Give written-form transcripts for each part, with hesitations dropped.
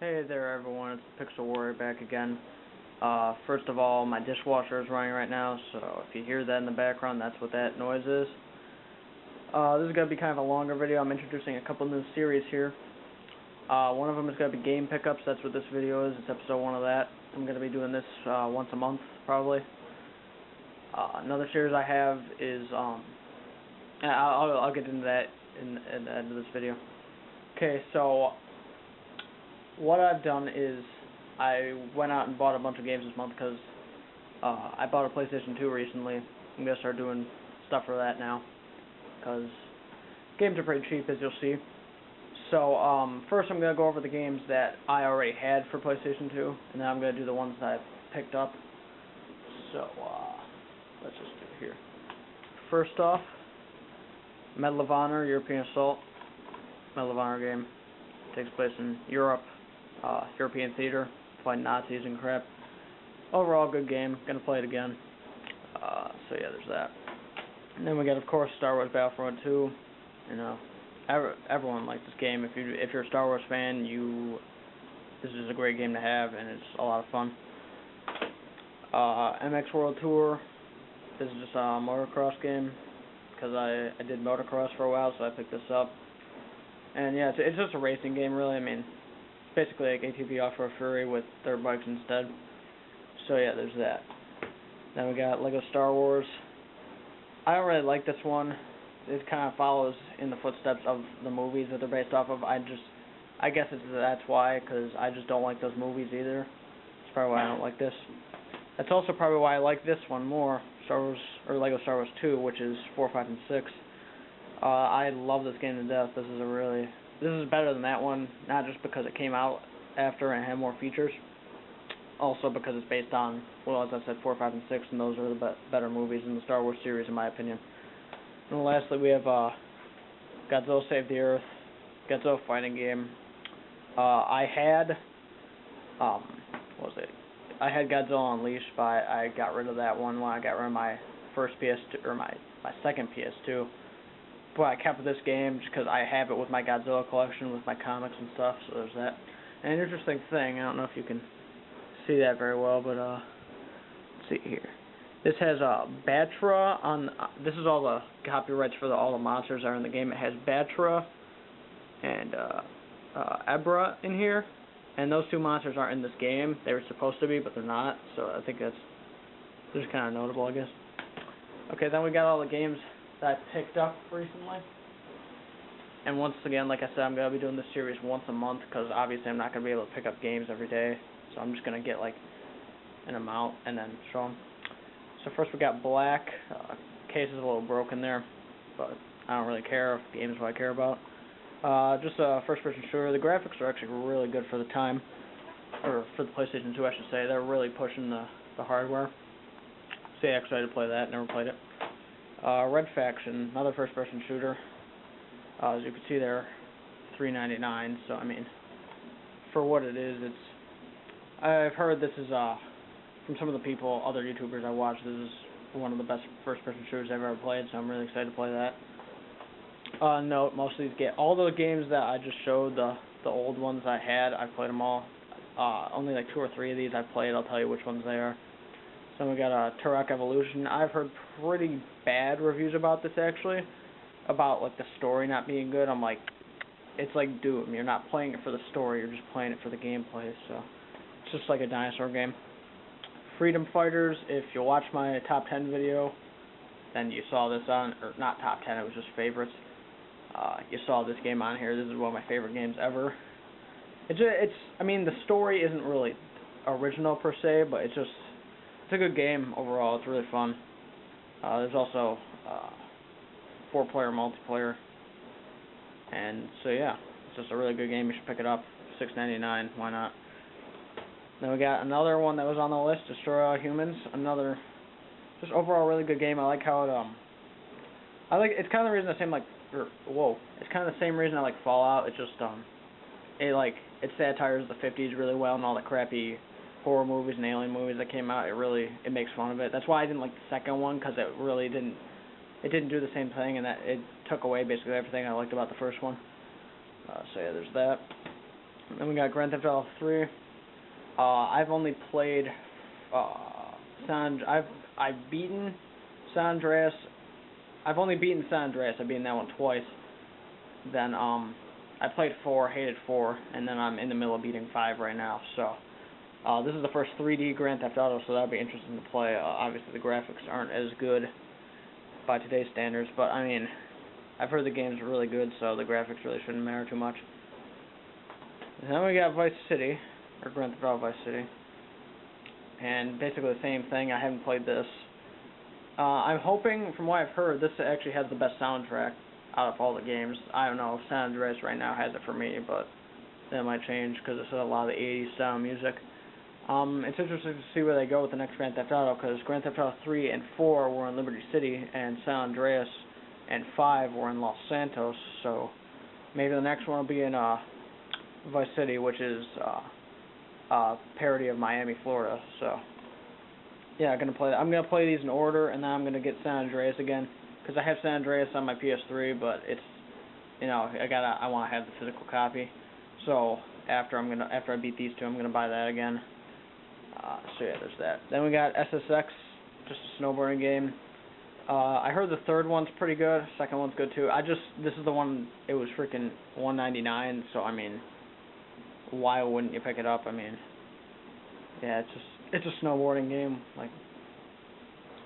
Hey there everyone, it's Pixel Warrior back again. First of all, my dishwasher is running right now, so if you hear that in the background, that's what that noise is. This is going to be kind of a longer video. I'm introducing a couple new series here. One of them is going to be game pickups. That's what this video is. It's episode 1 of that. I'm going to be doing this once a month, probably. Another series I have is, I'll get into that in the end of this video. Okay, so what I've done is I went out and bought a bunch of games this month because I bought a PlayStation 2 recently. I'm going to start doing stuff for that now because games are pretty cheap, as you'll see. So first I'm going to go over the games that I already had for PlayStation 2, and then I'm going to do the ones that I picked up. So let's just do it here. First off, Medal of Honor, European Assault. Medal of Honor game. Takes place in Europe. European theater, fighting Nazis and crap. Overall, good game. Gonna play it again. So yeah, there's that. And then we got, of course, Star Wars Battlefront 2. You know, everyone likes this game. If you're a Star Wars fan, this is a great game to have, and it's a lot of fun. MX World Tour. This is just a motocross game because I did motocross for a while, so I picked this up. And yeah, it's just a racing game, really. I mean, basically like ATV Off-Road Fury with dirt bikes instead. So yeah, there's that. Then we got Lego Star Wars. I don't really like this one. It kind of follows in the footsteps of the movies that they're based off of. I guess that's why, because I just don't like those movies either. That's probably why I don't like this. That's also probably why I like this one more, Star Wars, or Lego Star Wars 2, which is 4, 5, and 6. I love this game to death. This is better than that one, not just because it came out after and had more features, also because it's based on, well, as I said, 4, 5, and 6, and those are the better movies in the Star Wars series, in my opinion. And lastly, we have Godzilla Save the Earth, Godzilla fighting game. I had Godzilla Unleashed, but I got rid of that one when I got rid of my first PS2, or my second PS2. But I kept this game just because I have it with my Godzilla collection, with my comics and stuff, so there's that. And an interesting thing, I don't know if you can see that very well, but let's see here. This has Batra on, this is all the copyrights for all the monsters that are in the game. It has Batra and Ebra in here, and those two monsters aren't in this game. They were supposed to be, but they're not, so I think that's just kind of notable, I guess. Okay, then we got all the games that I picked up recently. And once again, like I said, I'm going to be doing this series once a month because obviously I'm not going to be able to pick up games every day. So I'm just going to get like an amount and then show them. So first we got Black. Case is a little broken there, but I don't really care. The game is what I care about. Just a first-person shooter. The graphics are actually really good for the time, or for the PlayStation 2, I should say. They're really pushing the hardware. So yeah, excited to play that. Never played it. Red Faction, another first-person shooter. As you can see there, $3.99. So I mean, for what it is, I've heard this is from some of the people, other YouTubers I watch. This is one of the best first-person shooters I've ever played. So I'm really excited to play that. Note, most of these all the games that I just showed, the old ones I had, I've played them all. Only like 2 or 3 of these I've played. I'll tell you which ones they are. Then we got Turok Evolution. I've heard pretty bad reviews about this, actually. About, like, the story not being good. I'm like, it's like Doom. You're not playing it for the story, you're just playing it for the gameplay, so it's just like a dinosaur game. Freedom Fighters, if you watch my top 10 video, then you saw this on, or not top 10, it was just favorites. You saw this game on here. This is one of my favorite games ever. I mean, the story isn't really original per se, but it's a good game overall. It's really fun. There's also 4-player multiplayer, and so yeah, it's just a really good game. You should pick it up. $6.99. Why not? Then we got another one that was on the list, Destroy All Humans. Another, just overall really good game. I like how it's kind of the reason I it's kind of the same reason I like Fallout. It's just it satires the 50s really well and all the crappy horror movies and alien movies that came out. It makes fun of it. That's why I didn't like the second one, because it really didn't do the same thing, and that it took away basically everything I liked about the first one. So yeah, there's that. Then we got Grand Theft Auto 3. I've only played I've beaten San Andreas. I've only beaten San Andreas. I've beaten that one twice. Then I played 4, hated 4, and then I'm in the middle of beating 5 right now. So this is the first 3D Grand Theft Auto, so that'll be interesting to play. Obviously the graphics aren't as good by today's standards, but I mean, I've heard the game's really good, so the graphics really shouldn't matter too much. And then we got Vice City, or Grand Theft Auto Vice City, and basically the same thing. I haven't played this. I'm hoping, from what I've heard, this actually has the best soundtrack out of all the games. I don't know if San Andreas right now has it for me, but that might change because it's a lot of the 80s style music. It's interesting to see where they go with the next Grand Theft Auto, because Grand Theft Auto 3 and 4 were in Liberty City, and San Andreas and 5 were in Los Santos, so maybe the next one will be in Vice City, which is a parody of Miami, Florida. So yeah, I'm gonna play these in order, and then I'm gonna get San Andreas again, because I have San Andreas on my PS3, but it's, you know, I want to have the physical copy. So after I beat these two, I'm gonna buy that again. So yeah, there's that. Then we got SSX, just a snowboarding game. I heard the third one's pretty good. Second one's good too. This is the one. It was freaking $199. So I mean, why wouldn't you pick it up? I mean, yeah, it's a snowboarding game. Like,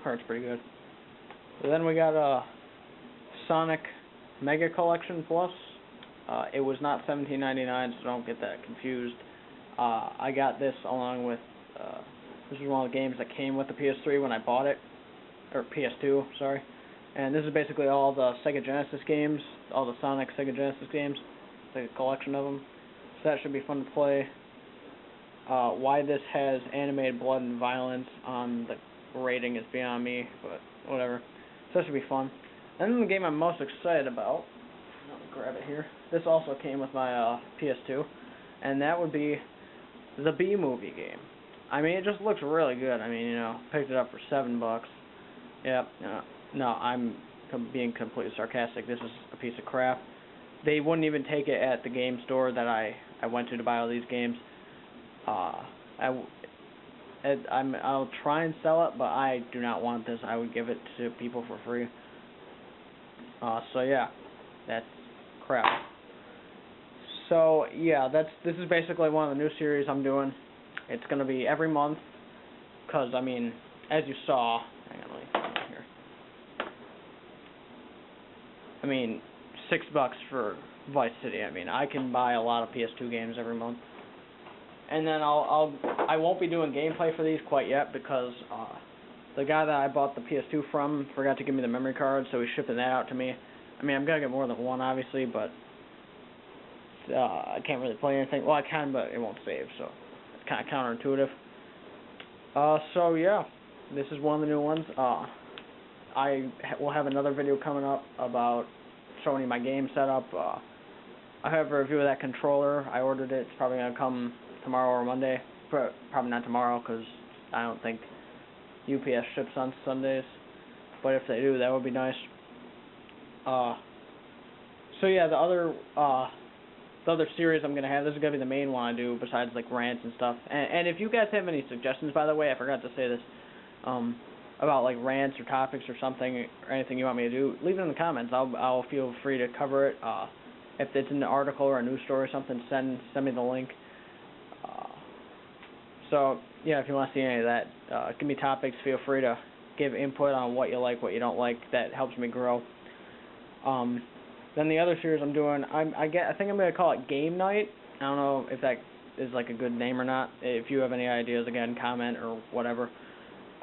heard's pretty good. But then we got Sonic Mega Collection Plus. It was not $17.99, so don't get that confused. I got this along with this is one of the games that came with the PS3 when I bought it, or PS2, sorry. And this is basically all the Sega Genesis games, all the Sonic Sega Genesis games, like a collection of them. So that should be fun to play. Why this has animated blood and violence on the rating is beyond me, but whatever. So that should be fun. And then the game I'm most excited about, let me grab it here. This also came with my PS2, and that would be the B-Movie game. I mean, it just looks really good. I mean, you know, picked it up for $7. Yep. No, I'm being completely sarcastic. This is a piece of crap. They wouldn't even take it at the game store that I went to buy all these games. I'll try and sell it, but I do not want this. I would give it to people for free. So yeah, that's crap. So yeah, this is basically one of the new series I'm doing. It's gonna be every month, cause I mean, as you saw, hang on, let me put it here. I mean, $6 for Vice City. I mean, I can buy a lot of PS2 games every month. And then I won't be doing gameplay for these quite yet, because the guy that I bought the PS2 from forgot to give me the memory card, so he's shipping that out to me. I mean, I'm gonna get more than one, obviously, but I can't really play anything. Well, I can, but it won't save, so it's kind of counterintuitive. So yeah, this is one of the new ones. I will have another video coming up about showing you my game setup. I have a review of that controller. I ordered it. It's probably gonna come tomorrow or Monday. Probably not tomorrow, because I don't think UPS ships on Sundays. But if they do, that would be nice. So yeah, the other series I'm gonna have, this is gonna be the main one I do, besides like rants and stuff. And if you guys have any suggestions, by the way, I forgot to say this, about like rants or topics or something or anything you want me to do, leave it in the comments. I'll feel free to cover it. If it's in an article or a news story or something, send me the link. So yeah, if you want to see any of that, give me topics. Feel free to give input on what you like, what you don't like. That helps me grow. Then the other series I'm doing, I think I'm gonna call it Game Night. I don't know if that is like a good name or not. If you have any ideas, again, comment or whatever.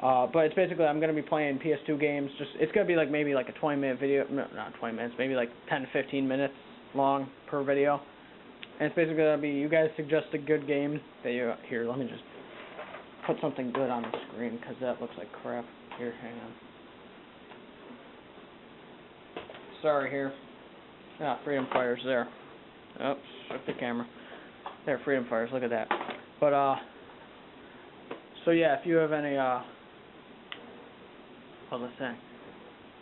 But it's basically I'm gonna be playing PS2 games. It's gonna be like maybe like a 20-minute video. No, not 20 minutes. Maybe like 10 to 15 minutes long per video. And it's basically gonna be, you guys suggest a good game that you here. Let me just put something good on the screen, because that looks like crap. Here, hang on. Sorry, here. Ah, Freedom Fighters there. Oops, shift the camera. There, Freedom Fighters. Look at that. But so yeah, if you have any what was I saying?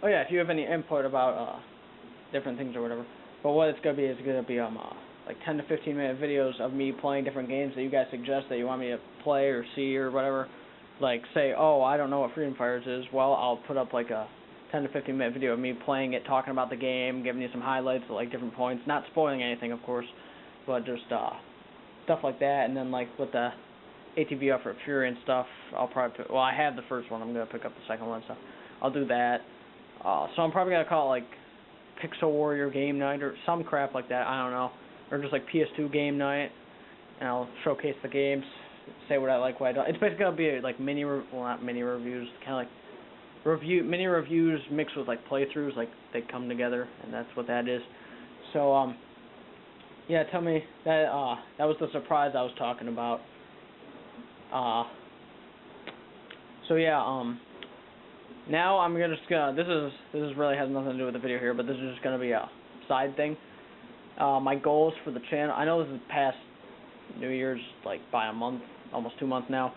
Oh yeah, if you have any input about different things or whatever. But what it's gonna be is gonna be a like 10 to 15 minute videos of me playing different games that you guys suggest that you want me to play or see or whatever. Like, say, oh, I don't know what Freedom Fighters is. Well, I'll put up like a 10 to 15 minute video of me playing it, talking about the game, giving you some highlights at like different points, not spoiling anything, of course, but just stuff like that. And then like with the ATV Effort Fury and stuff, I'll probably well, I have the first one. I'm gonna pick up the second one, so I'll do that. So I'm probably gonna call it like Pixel Warrior Game Night or some crap like that. I don't know, or just like PS2 Game Night, and I'll showcase the games, say what I like, what I don't. It's basically gonna be like not mini reviews, kind of like mini reviews mixed with like playthroughs, like they come together, and that's what that is. So yeah, tell me that that was the surprise I was talking about. So yeah, now I'm just gonna this is really has nothing to do with the video here, but this is just gonna be a side thing. My goals for the channel, I know this is past New Year's like by a month, almost 2 months now,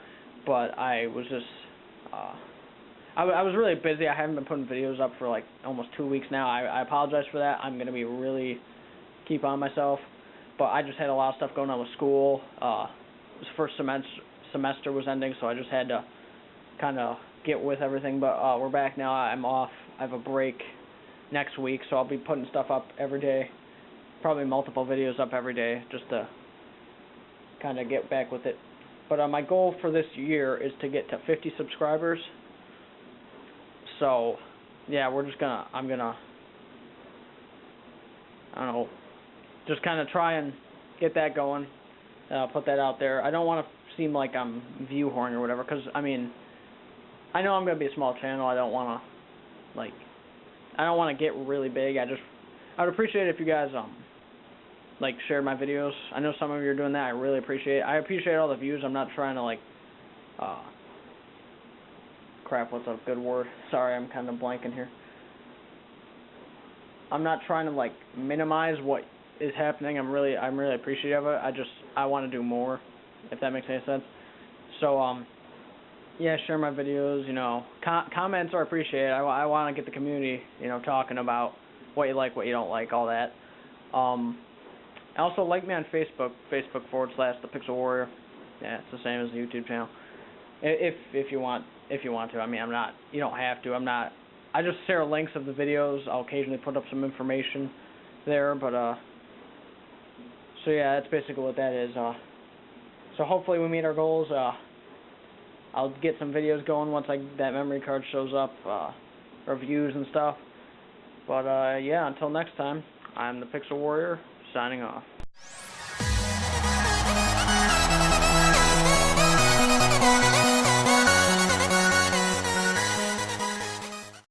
but I was just I was really busy. I haven't been putting videos up for like almost 2 weeks now. I apologize for that. I'm gonna be really keep on myself, but I just had a lot of stuff going on with school. This first semester was ending, so I just had to kind of get with everything, but we're back now. I'm off. I have a break next week, so I'll be putting stuff up every day, probably multiple videos up every day, just to kind of get back with it. But my goal for this year is to get to 50 subscribers. So yeah, I'm gonna I don't know, just kind of try and get that going, put that out there. I don't want to seem like I'm view whoring or whatever, because I mean, I know I'm gonna be a small channel. I don't want to get really big. I would appreciate it if you guys like share my videos. I know some of you are doing that. I really appreciate it. I appreciate all the views. I'm not trying to like crap, what's a good word? Sorry, I'm kind of blanking here. I'm not trying to like minimize what is happening. I'm really appreciative of it. I want to do more, if that makes any sense. So yeah, share my videos. You know, comments are appreciated. I want to get the community, you know, talking about what you like, what you don't like, all that. Also like me on Facebook, Facebook.com/The Pixel Warrior. Yeah, it's the same as the YouTube channel. If you want to. I mean, I'm not. You don't have to. I'm not. I just share links of the videos. I'll occasionally put up some information there, but so yeah, that's basically what that is. So hopefully we meet our goals. I'll get some videos going once that memory card shows up, reviews and stuff. But yeah, until next time, I'm the Pixel Warrior, signing off.